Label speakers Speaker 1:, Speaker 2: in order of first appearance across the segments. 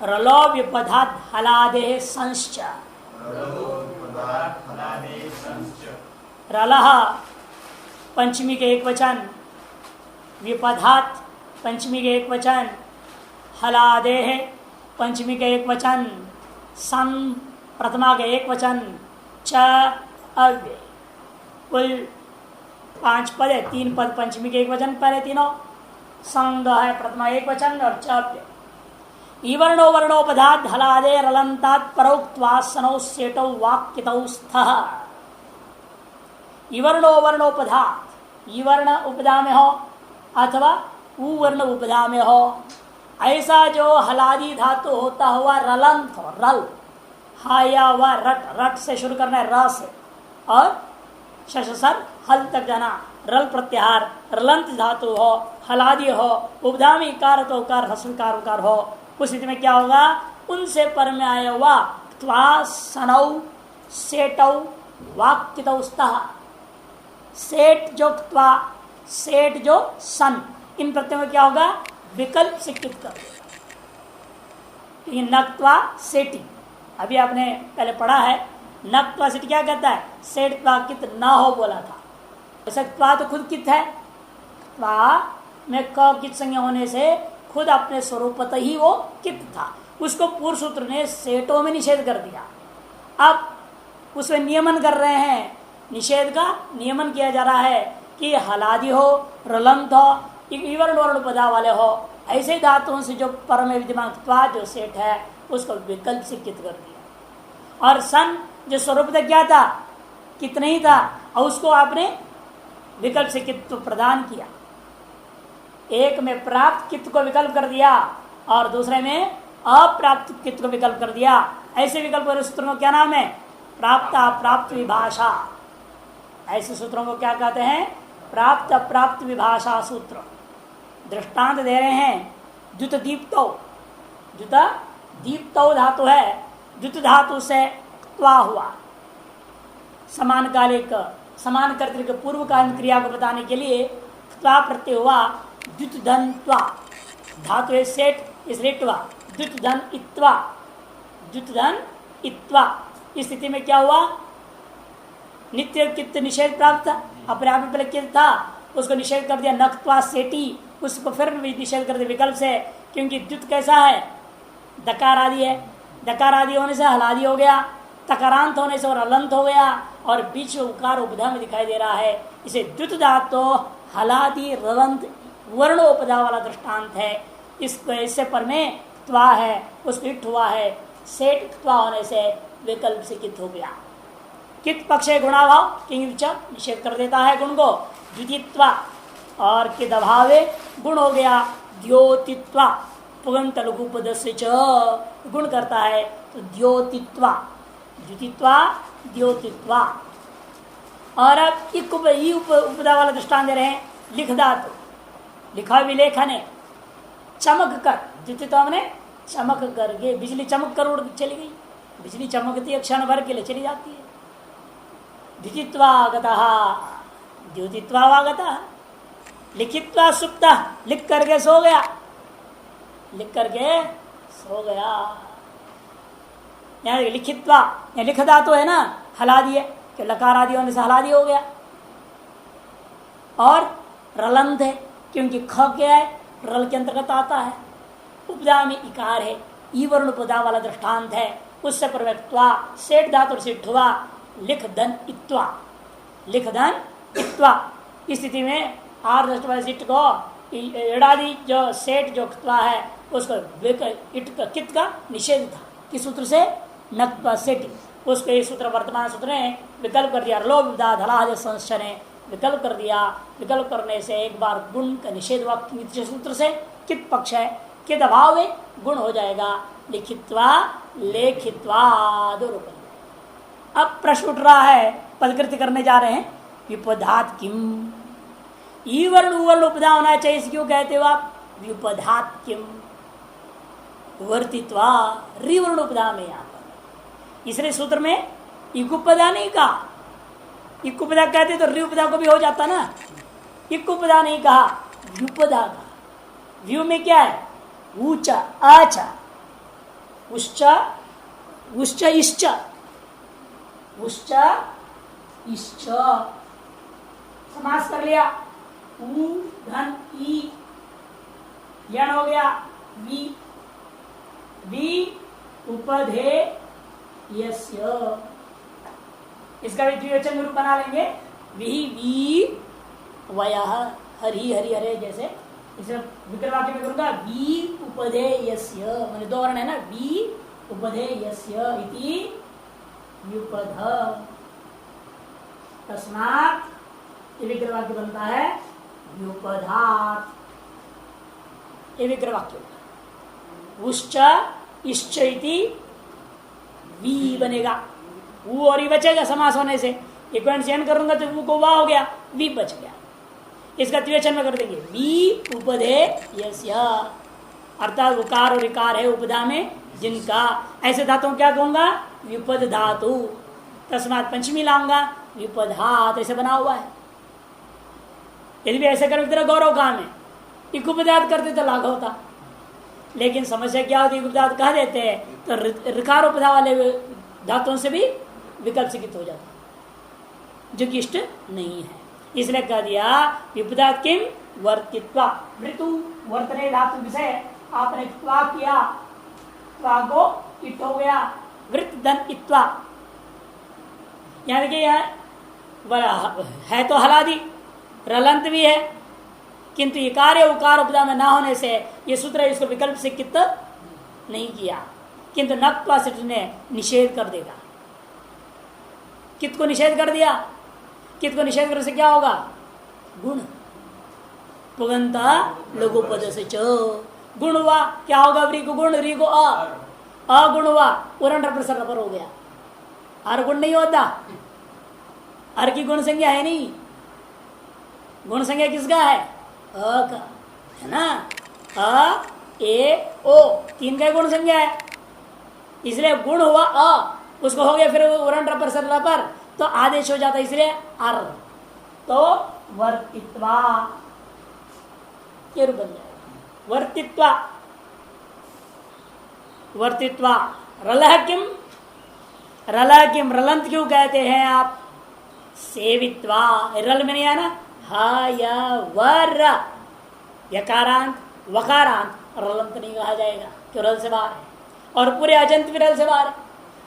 Speaker 1: रलो विपदात् हलादे संश्च। रलह पंचमी के एक वचन, विपदात् पंचमी के एक वचन, हलादे पंचमी के एक वचन, सं प्रथमा के एक वचन, च अव्यय। कुल 5 पद है, 3 पद पंचमी के एक वचन, पहले तीनों संग है, प्रथमा एक वचन और च अव्यय। ईवर्णो वर्णोपधात् हलादे रलंतात् परोक्त्वा सनौ सेटौ वाक्यतौ स्थः। ईवर्णो वर्णोपधात्, ईवर्ण उपधा में हो अथवा उवर्ण उपधा में हो, ऐसा जो हलादी धातु होता हुआ रलंत हो, रल हा या व रट, रट से शुरू करना है, र से, और शशसर हल तक जाना, रल प्रत्याहार रलंत धातु हो, हलादी हो, उपधा में इकार तो उकार हस्वकार उकार हो, उस स्थिति में क्या होगा, उनसे पर में आया हुआ त्वा सनौ सेटौ वाक्यतौ स्तः। सेट जो त्वा, सेट जो सन, इन प्रत्ययों में क्या होगा, विकल्प से कित कर, नक्त्वा सेटी। अभी आपने पहले पढ़ा है, नक्त्वा सेट क्या कहता है, सेट त्वा कित ना हो बोला था। वैसे त्वा तो खुद कित है, त्वा में क कित संज्ञा होने से खुद अपने स्वरूपत ही वो कित था, उसको पूर्व सूत्र ने सेटों में निषेध कर दिया। अब उसमें नियमन कर रहे हैं, निषेध का नियमन किया जा रहा है कि हलादी हो, रलंत हो, ईवर्ण वर्ण पदा वाले हो, ऐसे धातुओं से जो पर में विद्यमान त्वा जो सेट है उसको विकल्प से कित कर दिया। और सन जो स्वरूप तक क्या था, कित नहीं था, और उसको आपने विकल्प से कित प्रदान किया। एक में प्राप्त कित को विकल्प कर दिया और दूसरे में अप्राप्त कित को विकल्प कर दिया। ऐसे विकल्प वाले सूत्रों को क्या नाम है, प्राप्त अप्राप्त विभाषा। ऐसे सूत्रों को क्या कहते हैं, प्राप्त अप्राप्त विभाषा सूत्र। दृष्टांत दे रहे हैं, द्युत दीप्तो, द्युत दीप्तो धातु है, द्युत धातु से त्वा हुआ, समान कालिक समान कर्तृक पूर्व कालीन क्रिया को बताने के लिए त्वा प्रत्यय हुआ, द्युत धन त्वा, धातु है सेट, इसलिए त्वा, द्युत धन इत्वा, द्युत धन इत्वा। इस स्थिति में क्या हुआ, नित्य कित निषेध प्राप्त था, अपने आप में पहले कित था, उसको निषेध कर दिया, नक्त्वा सेटी, उसको फिर निषेध कर दिया विकल्प से, क्योंकि द्युत कैसा है, दकार आदि है, दकार आदि होने से हलादी हो गया, तकारांत होने से और अलंत हो गया, और बीच में उकार उपधा में दिखाई दे रहा है। इसे द्युत धातु हलादी रलंत वर्णोपधा वाला दृष्टांत है। इसको इससे पर में त्वा है, उसको इट हुआ है, सेट त्वा होने से विकल्प से कित हो गया। कित पक्ष है गुणाभाव, किंच निषेध कर देता है गुण को, द्वितीयत्वा, और किद अभावे गुण हो गया द्योतित्वा, पुगंत लघु पद से च गुण करता है तो द्योतित्वा, द्वितीयत्वा द्योतित्वा। और अब इक उपदा वाला दृष्टान दे रहे हैं, लिख धातु, लिखा विलेखन है, चमक कर, द्वितीयत्वा ने चमक करके, बिजली चमक कर उड़ चली गई, बिजली चमकती है क्षण भर के लिए चली जाती है। द्वितीयत्वागतः द्योतित्वागतः, लिखित्वा सुप्ता, लिख करके सो गया, लिख करके सो गया। यहाँ लिखित्वा, लिख धातु है ना, हलादी है, कि लकार आदि होने से हलादी हो गया। और रलंत है, क्योंकि ख क्या है, रल के अंतर्गत आता है, उपदा में इकार है, ईवर्ण उपदा वाला दृष्टांत है, उससे प्रवक्त्वा, सेठ धातु से ठुआ, लिख धन इत्वा, लिख धन इत्वा। इस स्थिति में आर दृष्टि को एडादि जो सेठ जो त्वा है उसको इट का कित का निषेध था, किस सूत्र से, नक्त्वा सेठ, उसको ये सूत्र वर्तमान सूत्र ने विकल्प कर दिया, रलो विदा धलाज संश्चय ने विकल्प कर दिया। विकल्प करने से एक बार गुण का निषेध वाक्य सूत्र से कित पक्ष है, कित अभाव है, गुण हो जाएगा, लिखित्वा लेखित्वा दो रूप। अब प्रश्न उठ रहा है, पदकृति करने जा रहे हैं, विपदात किम, ईवर्ण उवर्ण उपधा होना चाहिए, क्यों कहते हो आप, विपदात किम, वर्तित्वा रिवर्ण उपधा में यहाँ पर, इसलिए सूत्र में इकुपदा नहीं कहा, इकुपदा कहते तो रिपदा को भी हो जाता ना, इकुपदा नहीं कहा, व्युपदा कहा। व्यू में क्या है, ऊंचा आचा, उश्च उश्च इश्च उश्च इश्च समास कर लिया। उ धन ई यण हो गया वी वी उपधे यस्य इसका भी द्विवचन रूप बना लेंगे वी वी वयः हरि हरि हरे जैसे इसे विग्रह वाक्य में करूंगा वी उपधे यस्य मैंने दो वर्ण है ना वी उपधे यस्य इति व्युपध तस्मात् ये विग्रह वाक्य बनता है व्युपधात् ये विग्रह वाक्य उश्च इश्च इति वी बनेगा वो और ही बचेगा समास होने से एक चयन करूंगा तो वो को वा हो गया वी बच गया इसका द्विवचन में कर देंगे वी उपधे यस्य अर्थात उकार और इकार है उपधा में जिनका ऐसे धातुओं क्या कहूंगा विपद धातु तस्मात पंचमी लाऊंगा विपधात ऐसे बना हुआ है। यदि भी ऐसे कर तरह गौरव काम है एक उपदात करते तो लाघव होता लेकिन समस्या क्या होती है उपदात कह देते हैं तो ऋकार उपधा वाले धातुओं से भी विकल्प सिद्ध हो जाता जो कि इष्ट नहीं है इसलिए कह दिया विपदात किम वर्तित्वा मृत्यु वर्तने धातु विषय आपने त्वा किया त्वा को इट हो गया वृत्त धन इत्वा यानी कि है तो हलादी रलंत भी है किंतु इकार उकार उपदा में ना होने से ये सूत्र इसको विकल्प से कित नहीं किया किंतु नक्त्वा से ने निषेध कर देगा कित को निषेध कर दिया कित को निषेध करने से क्या होगा गुण पुगंता लघु पद से गुण हुआ क्या होगा री को गुण री को अगुण हुआ उरण प्रसर पर हो गया हर गुण नहीं होता हर की गुण संज्ञा है नहीं गुण संज्ञा किसका है अ का है ना अ ए ओ तीन का गुण संज्ञा है इसलिए गुण हुआ अ उसको हो गया फिर उरण प्रसर पर तो आदेश हो जाता इसलिए अर तो वर्तित्वा ये रूप बन जाएगा वर्तित्वा वर्तित्वा रलह किम रलंत क्यों कहते हैं आप सेवित्वा रल में नहीं आना हा या वर यकारांत वकारांत रलंत नहीं कहा जाएगा क्यों रल से बाहर है और पूरे अजंत भी रल से बाहर है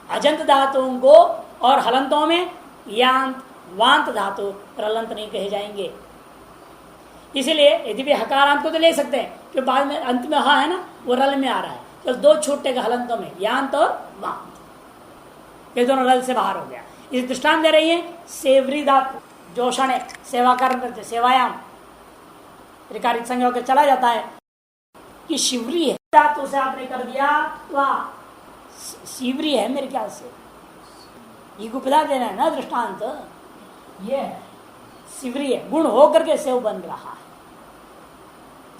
Speaker 1: अजंत धातुओं को और हलंतों में यांत वांत धातु रलंत नहीं कहे जाएंगे इसलिए यदि भी हकारांत को तो ले सकते हैं फिर बाद में अंत में हा है ना वो रल में आ रहा है तो दो छूटेगा हलंतों में यांत और वांत ये दोनों रल से बाहर हो गया इस दृष्टांत दे रही है सेवरी धातु जोषण है सेवा करते सेवायाम रिकारिक संज्ञा होकर चला जाता है कि शिवरी है धातु से आपने कर दिया शिवरी है मेरे ख्याल से ये उपदा देना है ना दृष्टांत ये है शिवरी है गुण होकर के सेव बन रहा है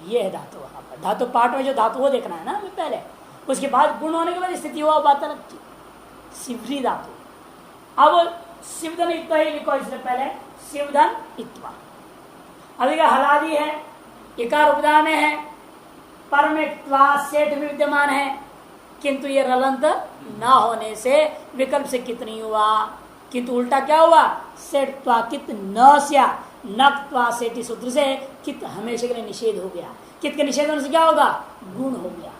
Speaker 1: ये है धातु वहां पर धातु पाठ में जो धातु वो देखना है ना पहले उसके बाद गुण होने के बाद स्थिति हुआ बात अलग थी शिवरी धातु अब शिवधन इत्वा ही लिखो इससे पहले शिवधन इत्वा अभी का हलादी है इकार उपदा में है पर में त्वा सेठ भी विद्यमान है किंतु ये रलंत न होने से विकल्प से कितनी हुआ किंतु उल्टा क्या हुआ सेठ त्वा कित न स्या नक्त्वा सेठी सूत्र से कित हमेशा के लिए निषेध हो गया कित के निषेध होने से क्या होगा गुण हो गया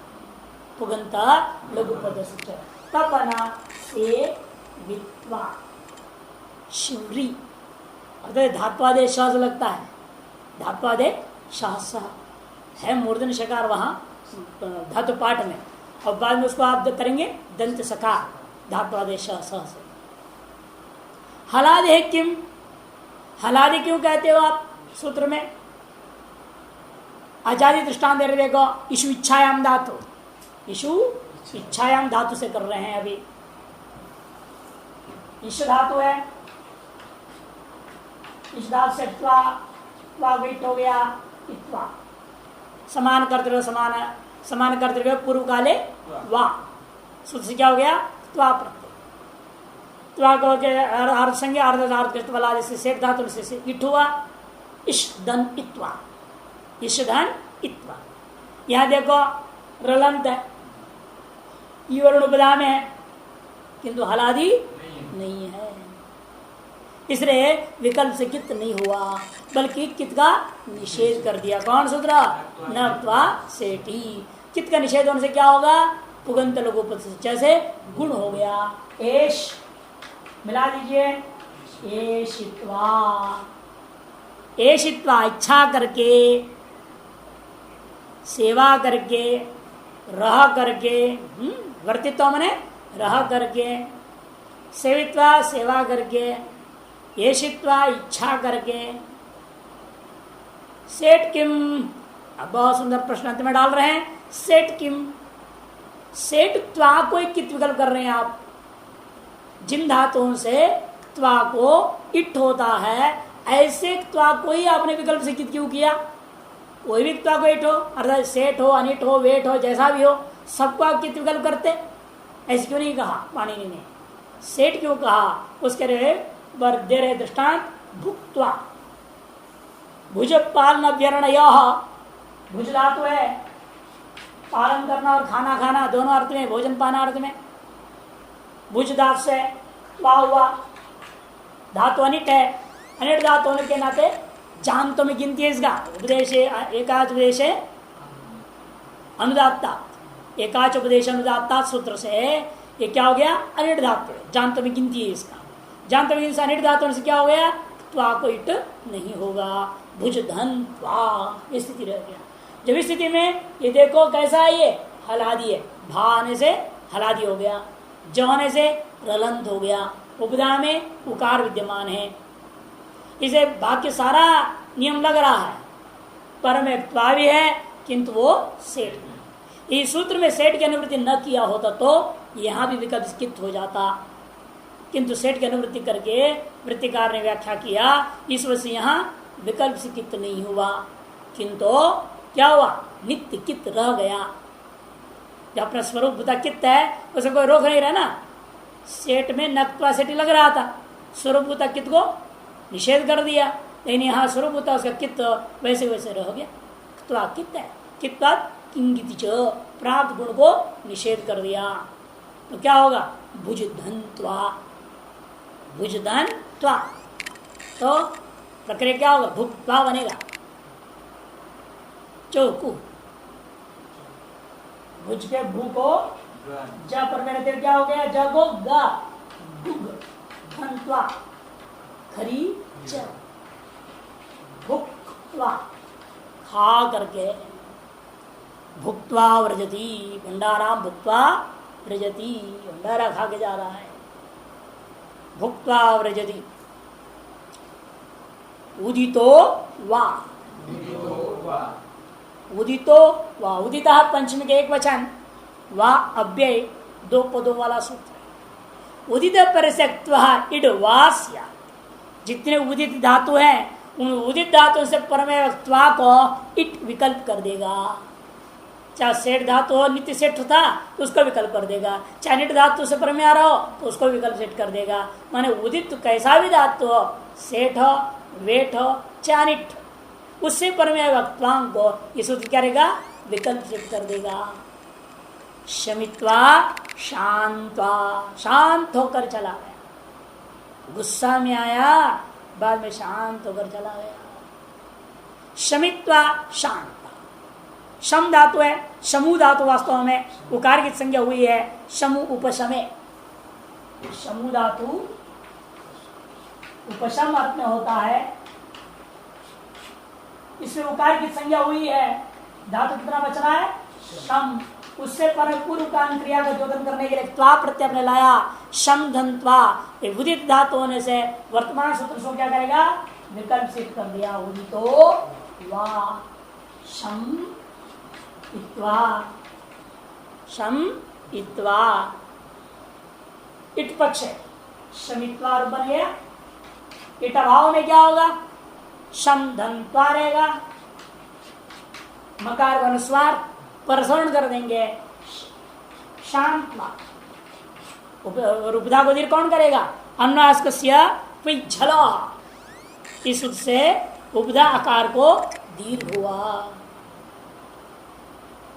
Speaker 1: पुगंता लघु पद तब बना से वित्वा शिवरी अर्थात धात्वादे श लगता है धात्वादे शाह है मूर्धन शकार वहां धातु पाठ में और बाद में उसको आप करेंगे दंत सकार धात्वादे श से हलादे किम हलादे क्यों कहते हो आप सूत्र में आजादी दृष्टांत दे रहे देखो इशु इच्छायाम धातु इशु इच्छायाम धातु से कर रहे हैं अभी इश धातु है इस धातु से त्वा विट हो गया इत्वा समान कर्तव्य समान कर्तव्य पूर्व काले वा सूत्र से क्या हो गया त्वा प्रत्यय त्वा को अर्ध संज्ञा अर्ध वाला जैसे सेठ धातु से इट हुआ इश धन इत्वा इश धन इत्वा यहां देखो रलंत है ई वर्ण उपदा में है किंतु हलादि नहीं है, इसलिए विकल्प से कित नहीं हुआ बल्कि कित का निषेध कर दिया। कौन सूत्र? नत्वा सेठी। कित का निषेध होने से क्या होगा? पुगंत लघु से गुण हो गया। एश मिला दीजिए, एशित्वा। एशित्वा इच्छा करके, सेवा करके, रह करके, वर्तित्व मने रह करके, सेवित्वा सेवा करके, येषित्वा इच्छा करके, सेठ किम। अब बहुत सुंदर प्रश्न अंत में डाल रहे हैं, सेठ किम। सेठ त्वा को कित विकल्प कर रहे हैं आप। जिन धातुओं से त्वा को इट होता है ऐसे त्वा को ही आपने विकल्प से कित क्यों किया? कोई भी त्वा को इट हो, अर्थात सेठ हो, अनिट हो, वेट हो, जैसा भी हो, सबको आप कित विकल्प करते? ऐसे क्यों नहीं कहा पाणिनि ने? सेठ क्यों कहा? उसके दे रहे दृष्टांत भुक्त्वा। भुज पालन व्यरण, भुज धातु है, पालन करना और खाना खाना दोनों अर्थ में, भोजन पाना अर्थ में। भुज धातु से हुआ, धातु अनिट है, अनिट धातु होने के नाते जानतों में गिनती है इसका। उपदेश एकाच उपदेश अनुदात्ता, एकाच उपदेश अनुदात्ता सूत्र से ये क्या हो गया? अनिट धातु, जानतों में गिनती है इसका। जानतों में गिनती अनिट धातु से क्या हो गया? त्वा को इट नहीं होगा, भुज धन त्वा स्थिति रह गया। जब इस स्थिति में ये देखो कैसा है, ये हलादी है, भा आने से हलादी हो गया, ज होने से रलंत हो गया, उपदा में उकार विद्यमान है, इसे बाकी सारा नियम लग रहा है, पर में त्वा भी है किंतु वो सेठ नहीं। इस सूत्र में सेठ की अनुवृत्ति न किया होता तो यहां भी विकल्प स्कित हो जाता, किंतु सेठ की अनुवृत्ति करके वृत्तिकार ने व्याख्या किया, इस वजह से यहाँ विकल्प से कित नहीं हुआ, किंतु क्या हुआ? नित्य कित रह गया। जो अपना स्वरूप भूता कित है उसे कोई रोक नहीं रहा ना। सेठ में नक्वा सेठ लग रहा था, स्वरूप भूता कित को निषेध कर दिया, लेकिन यहाँ स्वरूप भूता उसका कित वैसे वैसे रह गया। तो कित है, कित्वात् किंगिति च, प्राप्त गुण को निषेध कर दिया, तो क्या होगा? भुज धन त्वा, भुज धन त्वा। तो प्रक्रिया क्या होगा? भुक्त्वा बनेगा, चौकू भुज के भू को जा पर मैंने क्या हो गया? ज को गा, गुग धन त्वा, खरी च, भुक्त्वा खा करके, भुक्त्वा व्रजति, भंडारा भुक्त्वा व्रजति, भंडारा खा के जा रहा है, भुक्त्वा व्रजति। उदितो वा, उदितो वा, उदिता पंचमी के एक वचन, वा अव्यय दो पदों वाला सूत्र। उदित परिसक्त्वा इड वास्या, जितने उदित धातु हैं उन उदित धातु से परमेय त्वा को इट विकल्प कर देगा। चाहे सेठ धातु हो, नित्य सेठ था तो उसको विकल्प कर देगा, चाहे निट धातु से परमेय आ रहा हो तो उसको विकल्प सेट कर देगा। माने उदित कैसा भी धातु हो, सेठ हो, वेठ हो, चाहे निट, उससे परमेय वक्त्वांग को ये सूत्र क्या रहेगा? विकल्प सेट कर देगा। शमित्वा शांत्वा, शांत होकर चला गया, गुस्सा में आया बाद में शांत होकर चला गया। शमित्वा शांत, शम धातु है, शमु धातु वास्तव में उकार की संज्ञा हुई है, शमु उपशमे, शमु धातु उपशम अर्थ में होता है, इसमें उकार की संज्ञा हुई है, धातु कितना बच रहा है? शम, उससे पर पूर्व कान क्रिया का द्योतन करने के लिए त्वा प्रत्यय अपने लाया, शम धन त्वा। उदित धातु होने से वर्तमान सूत्र को क्या करेगा? विकल्प सिद्ध कर दिया, उदितो वा शम इत्वा, शम इत्वा, इट पक्ष है, शमित्वा रूप बन गया। इट अभाव में क्या होगा? शम धन त्वा रहेगा, मकार का अनुस्वार परसवर्ण कर देंगे, शांतवा। उपधा को दीर्घ कौन करेगा? अन्नास्कस्य झला, इस से उपधा आकार को दीर्घ हुआ।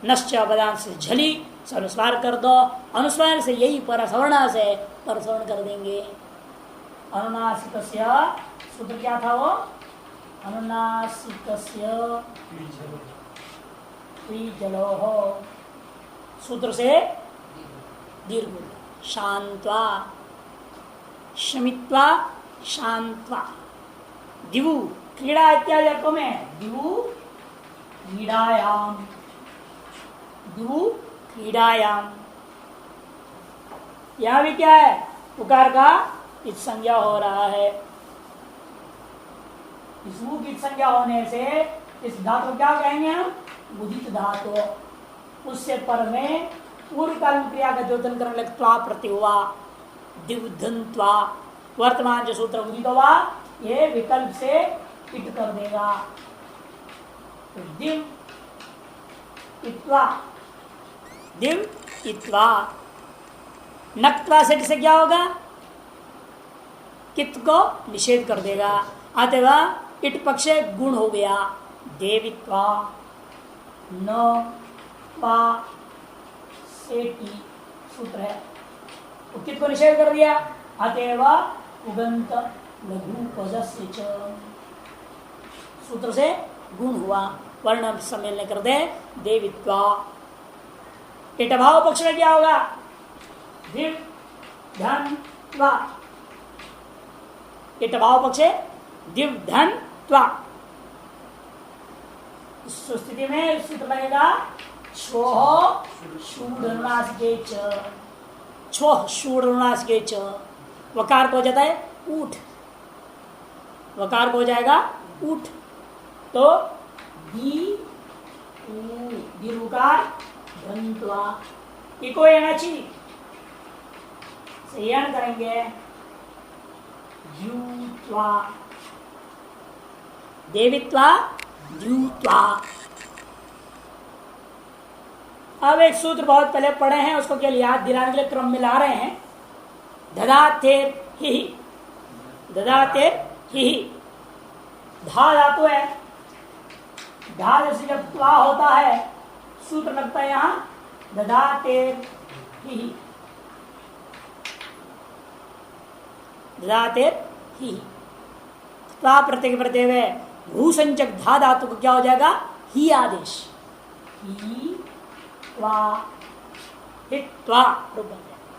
Speaker 1: नश्च पदांश से झली अनुस्वार कर दो, अनुस्वार से यही परसवर्ण से परसवर्ण कर देंगे। अनुनासिकस्य सूत्र क्या था वो? अनुनासिकस्य त्रिजलोः सूत्र से दीर्घ शांत्वा शमित्वा शांत्वा दिवु क्रीड़ा इत्यादि अर्थों में दिवु क्रीड़ायाम, दिवु क्रीड़ायाम। यहां भी क्या है? उकार का इस संज्ञा हो रहा है। इस ऊ की संज्ञा होने से इस धातु क्या कहेंगे हम? उदित धातु। उससे पर में पूर्व काल क्रिया का द्योतन करने लगे त्वा प्रति हुआ दिवधन्त्वा। वर्तमान जो सूत्र उदित हुआ ये विकल्प से इट कर देगा। तो दिव इत्वा, दिव इत्वा। नक्त्वा से क्या होगा? कित को निषेध कर देगा। अतः इट पक्ष गुण हो गया। देवित्वा न पा सेटी सूत्र है, कित को निषेध कर दिया। अतएव उगंत लघु पदस्य च सूत्र से गुण हुआ। वर्ण सम्मेलन कर दे देवित्वा। इट अभाव पक्ष में क्या होगा? दिव धन त्वा। इट अभाव पक्ष दिव धन त्वा। इस स्थिति में सूत्र लगेगा छोह शूडनासिके च। छोह शूडनासिके च। वकार को हो जाता है ऊठ, वकार को हो जाएगा ऊठ। तो दीर्घकार धन्त्वा इको एनाची संयन करेंगे। द्यूत्वा देवित्वा द्यूत्वा। अब एक सूत्र बहुत पहले पढ़े हैं, उसको केवल याद दिलाने के लिए क्रम में ला रहे हैं। ददातेर ही, ददातेर ही। धा धातु है, धा जैसे जब त्वा होता है सूत्र लगता है यहां ददातेर ही, ददातेर ही। त्वा प्रत्यय प्रत्यय में भूसंचक धा धातु को क्या हो जाएगा? ही आदेश। ही त्वा हित्वा रूप बन जाएगा।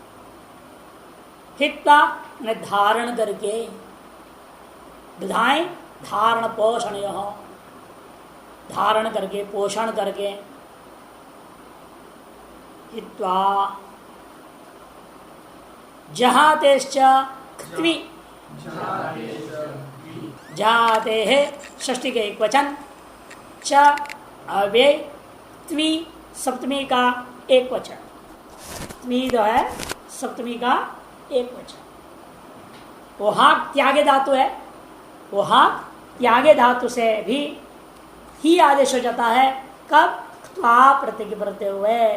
Speaker 1: हित्वा ने धारण करके, विधाएं धारण पोषण, यह धारण करके पोषण करके। हित्वा जहातेश्च क्त्वी, जाते है षष्ठी के एक वचन, च अव्यय, त्वी सप्तमी का एक वचन। त्वी जो है सप्तमी का एक वचन। वहां त्यागे धातु है, वहां त्यागे धातु से भी ही आदेश हो जाता है। कब? त्वा प्रत्यय करते हुए,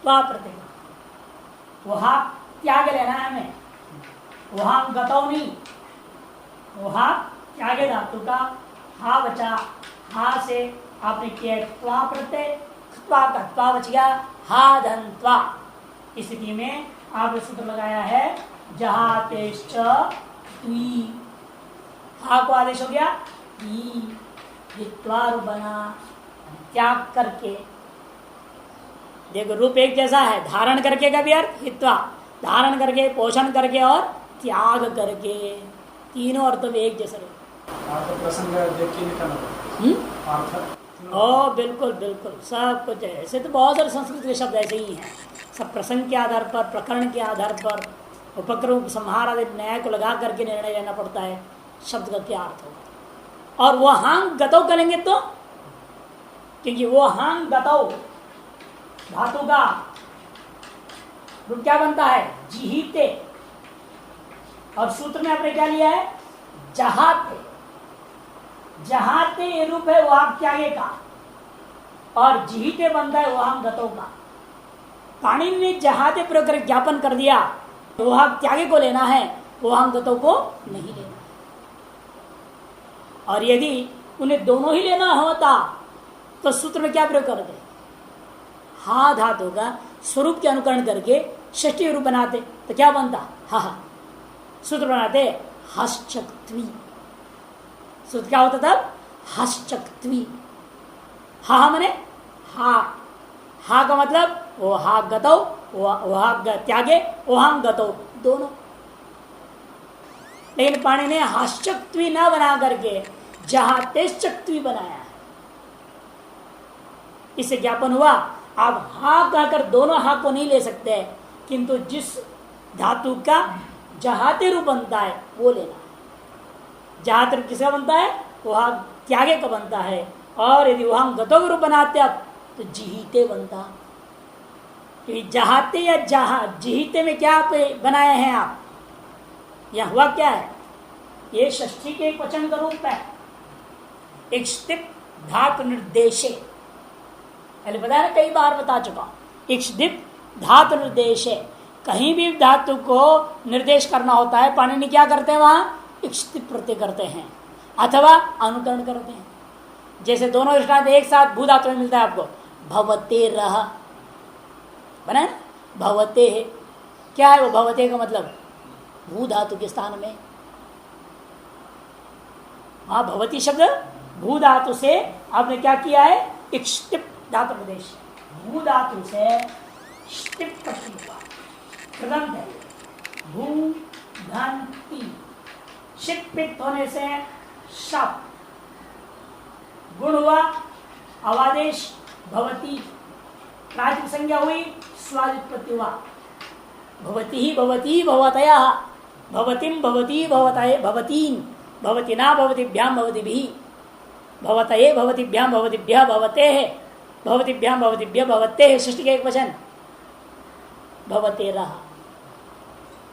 Speaker 1: त्वा प्रत्यय। वहां त्याग लेना है हमें, वहां गतौ नहीं। वहां त्यागे धातु का हा बचा, हा से आपने किया त्वा प्रत्यय, त्वा का त्वा बच गया, हा धन त्वा। इस स्थिति में आपने सूत्र लगाया है जहातेश्च त्वी। हा को आदेश हो गया हित्वा बना, त्याग करके। देखो रूप एक जैसा है, धारण करके का भी अर्थ हित्वा, धारण करके पोषण करके और त्याग करके, तीनों अर्थ में एक जैसा रहे।
Speaker 2: प्रसंग देख के निकालना।
Speaker 1: ओ बिल्कुल बिल्कुल सब कुछ है। ऐसे तो बहुत सारे संस्कृत के शब्द ऐसे ही हैं, सब प्रसंग के आधार पर, प्रकरण के आधार पर, उपक्रम संहार आदि न्याय को लगा करके निर्णय लेना पड़ता है शब्द का क्या अर्थ होगा। और वो हांग गतौ करेंगे तो, क्योंकि वो हांग गतौ धातु का रूप क्या बनता है? जिहीते। और सूत्र में आपने क्या लिया है? जहाते। जहाते ये रूप है वहां त्यागे का, और जिहीते बनता है वहां गतों का। पाणिनि ने जहाते प्रयोग कर ज्ञापन कर दिया, वहां त्यागे को लेना है, वहां गतों को नहीं लेना। और यदि उन्हें दोनों ही लेना होता तो सूत्र में क्या प्रयोग कर दे? हा धातु का स्वरूप के अनुकरण करके षष्ठी रूप बनाते तो क्या बनता? हा हा। सूत्र बनाते हश्चक्त्वी। सूत्र क्या होता तब? हश्चक्त्वी। हा मने हा। हा का मतलब वो हा गतो, वो हा त्यागे, वो हम गतो, दोनों। लेकिन पाणिनि ने हाश्चक्त्वी न बना करके जहां तेश्चक्त्वी बनाया है। इससे ज्ञापन हुआ आप हा कहकर दोनों हा को नहीं ले सकते, किंतु जिस धातु का जहाते रूप बनता है वो लेना है। जहाते रूप किसका बनता है? वहां त्यागे का बनता है। और यदि वहां गतो रूप बनाते आप तो जिहिते बनता। जहाते या जिहिते में क्या बनाए हैं आप? यह हुआ क्या है? ये षष्ठी के एक वचन का रूप है। एक स्थित धातु निर्देशे, पहले बताया ना, कई बार बता चुका। एक स्थित धातु निर्देशे, कहीं भी धातु को निर्देश करना होता है पाणिनि क्या करते हैं? वहां एक स्थित प्रत्यय करते हैं अथवा अनुकरण करते हैं। जैसे दोनों दृष्टांत एक साथ भू धातु में मिलता है आपको। भवते रह बना है, भवते है। क्या है वो भवते का मतलब? भू धातु के स्थान में। वहां भवती शब्द भू धातु से आपने क्या किया है? एक स्टिप धातु प्रदेश, भू धातु से स्टिप प्रथम है। भू धन ती, शिपित होने से शप, गुण हुआ अवादेश भवती, प्रातिप संज्ञा हुई स्वादित्पत्ति हुआ। भवती ही भवती भवतया, भवतीम भवती भवतये भवतीन, भवती ना भवतीभ्याम भवतीभिः, भवतये भवतीभ्याम भवतीभ्यः भवतेः, भवतीभ्याम भवतीभ्यः भवतेः। सृष्टि का एक वचन भवते रहा,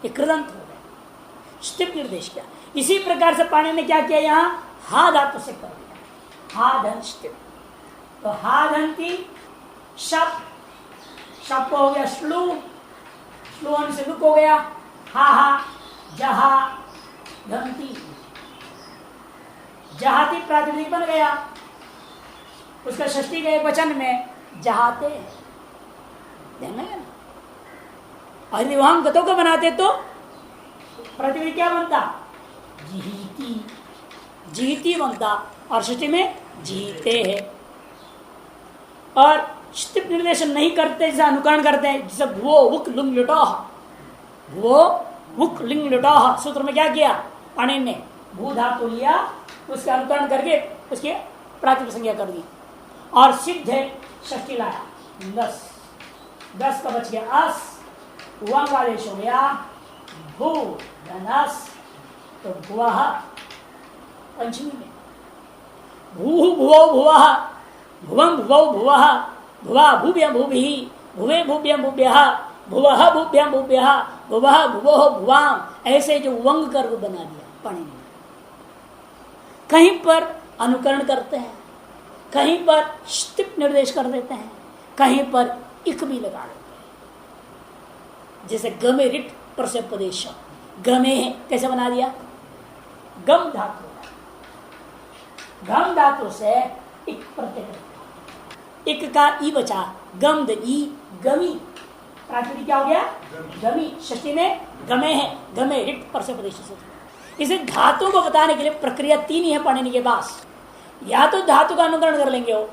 Speaker 1: कृदंत हो गया, स्थित निर्देश किया। इसी प्रकार से पाणिनि ने क्या किया? यहाँ हा धातु से कर दिया, हा धन स्थित। तो हा धनती शप, शप हो गया श्लू, श्लू होने से लुक हो गया। हा हा जहा धनती, जहाती प्रातिनिधिक बन गया। उसका षष्ठी के एक वचन में जहाते देना है। और यदि वहां गतों को बनाते तो प्रतिनिधि क्या बनता? जीती, जीती बनता। और षष्ठी में जीते है। और स्थित निर्देशन नहीं करते, जैसे अनुकरण करते हैं, जैसे भुवो वुक लुंग लुटोह, भुवो वुक लिंग लुटोह। सूत्र में क्या किया पाणिनि ने? भू धातु लिया, उसका अनुकरण करके उसके प्रातिप संज्ञा कर दी। और सिद्ध है षष्ठी लाया, 10 का बच गया अस, हुआ का आदेश हो गया भू धनस, तो भुवः पंचमी में भू भुवो भुवः, भुवं भुवौ भुवः, भुवा भूभ्यं भूभिः, भुवे भूभ्यं भूभ्यः, भुवः भूभ्यं भूभ्यः, भुवः भुवोः भुवाम। ऐसे जो वंग कर बना दिया पाणिनि ने। कहीं पर अनुकरण करते हैं, कहीं पर स्थित निर्देश कर देते हैं, कहीं पर इक भी लगा देते हैं। जैसे गमे रिट पर से प्रदेश, गमे है कैसे बना दिया? गम धातु, गम धातु से इक प्रत्यय, इक का ई बचा, गम द ई गमी, प्राकृतिक क्या हो गया? गमी। षष्ठी में गमे है, गमे रिट पर से प्रदेश। इसे धातु को बताने के लिए प्रक्रिया 3 ही है पाणिनि के पास। या तो धातु का अनुकरण कर लेंगे, वो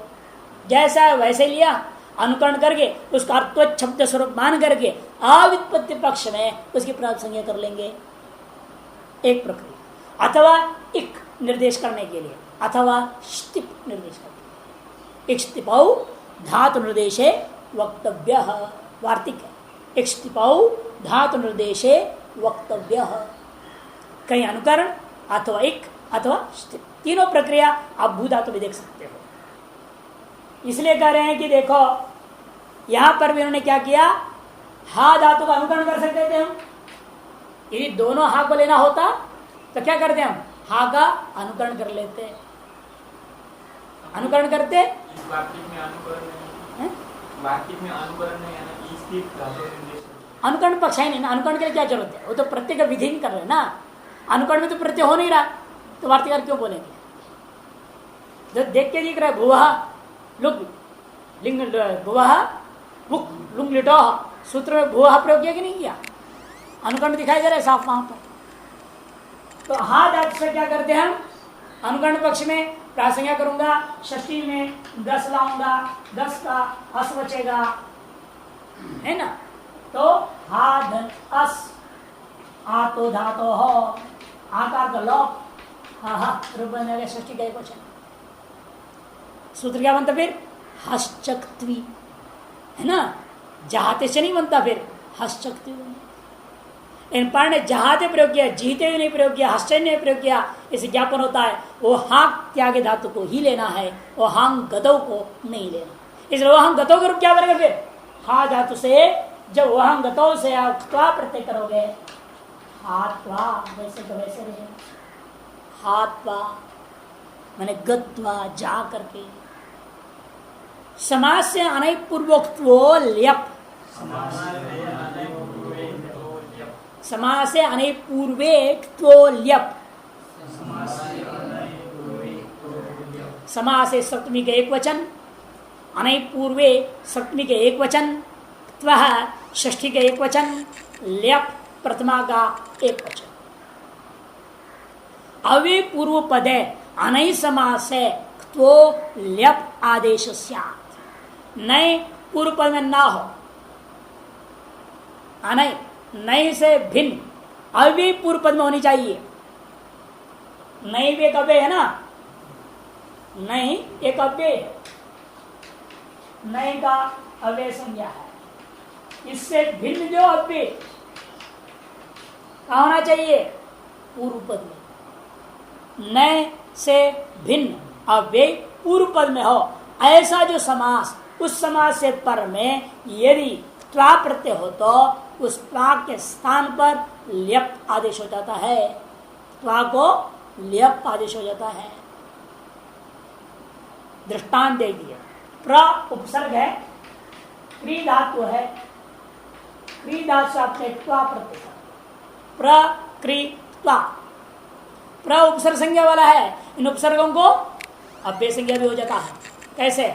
Speaker 1: जैसा है वैसे लिया, अनुकरण करके उसका अर्थ शब्द स्वरूप मान करके अव्युत्पत्ति पक्ष में उसकी प्राप्त संज्ञा कर लेंगे, एक प्रक्रिया। अथवा एक निर्देश करने के लिए, अथवा स्थिप निर्देश करने के लिए। एक स्थिपौ धातु निर्देशे वक्तव्य, वार्तिक है। एक स्थिपौ धातु निर्देशे वक्तव्य, कहीं अनुकरण अथवा एक अथवा स्थित, तीनों प्रक्रिया आप भू धातु भी देख सकते हो। इसलिए कह रहे हैं कि देखो यहां पर भी उन्होंने क्या किया? हा धातु का अनुकरण कर सकते थे हम। यदि दोनों हा को लेना होता तो क्या करते हम? हा का अनुकरण कर लेते, अनुकरण करते। अनुकरण पक्ष है नहीं ना, अनुकरण के लिए क्या जरूरत है? वो तो प्रत्यय का विधि नहीं कर रहे ना, अनुकरण में तो प्रत्यय हो नहीं रहा, तो वार्तिकार क्यों बोलेंगे? जब देख के दिख रहा है भुवः लुक लिंग, भुवः भुक लुंग लिटो सूत्र में भूहा प्रयोग किया कि नहीं किया? अनुकरण दिखाई दे रहा है साफ वहां पर। तो हा धातु से क्या करते हैं हम? अनुकरण पक्ष में प्रासंज्ञा करूंगा, षष्ठी में गस लाऊंगा, गस का हस बचेगा, है ना? तो हा धन अस, आ तो धातो हो, आकार का लोप, हा हा रूप बनेगा षष्ठी का एक वचन। सूत्र क्या बनता फिर? हश्चक्त्वी, है ना? जहाते से नहीं बनता, फिर हश्चक्त्वी बनता। इन पाठ ने जहाते प्रयोग किया, जीते हुए नहीं प्रयोग किया, हश्चर्य ने प्रयोग किया, इसे ज्ञापन होता है वो हांग त्यागे धातु को ही लेना है, वो हांग गतों को नहीं लेना। इसलिए वहां गतों का रूप क्या बनेगा फिर? हा धातु से जब वहां गतों से आप त्वा प्रत्यय करोगे, हात्वा, वैसे तो वैसे रहे, हात्वा माने गत्वा, जा करके। समाज से अनैपूर्वोक्त्वो ल्यप, समाज से अनैपूर्वेक्त्वो ल्यप, समाज से सप्तमी के एक वचन, अनैपूर्वे सप्तमी के एक वचन, त्वः षष्ठी के एक वचन, ल्यप प्रथमा का एक वचन। अवे पूर्व पदे अनई समास है तो ल्यप आदेश नए पूर्व पद में ना हो, अनय नए से भिन्न अव्यय पूर्व पद में होनी चाहिए। नई भी एक अव्यय है ना, नई एक अव्यय, नए का अव्यय संज्ञा है। इससे भिन्न जो अव्यय कहा होना चाहिए? पूर्व पद में। नए से भिन्न अव्यय पूर्व पद में हो, ऐसा जो समास, उस समास से पर में यदि त्वा प्रत्यय हो तो उस त्वा के स्थान पर ल्यप आदेश हो जाता है, त्वा को ल्यप आदेश हो जाता है। दृष्टांत दे दिए, प्र उपसर्ग है, क्री धातु है, क्री धातु से आपने त्वा प्रत्यय, प्रकृत्वा, प्र उपसर्ग संज्ञा वाला है, इन उपसर्गों को अव्यय संज्ञा भी हो जाता है। कैसे?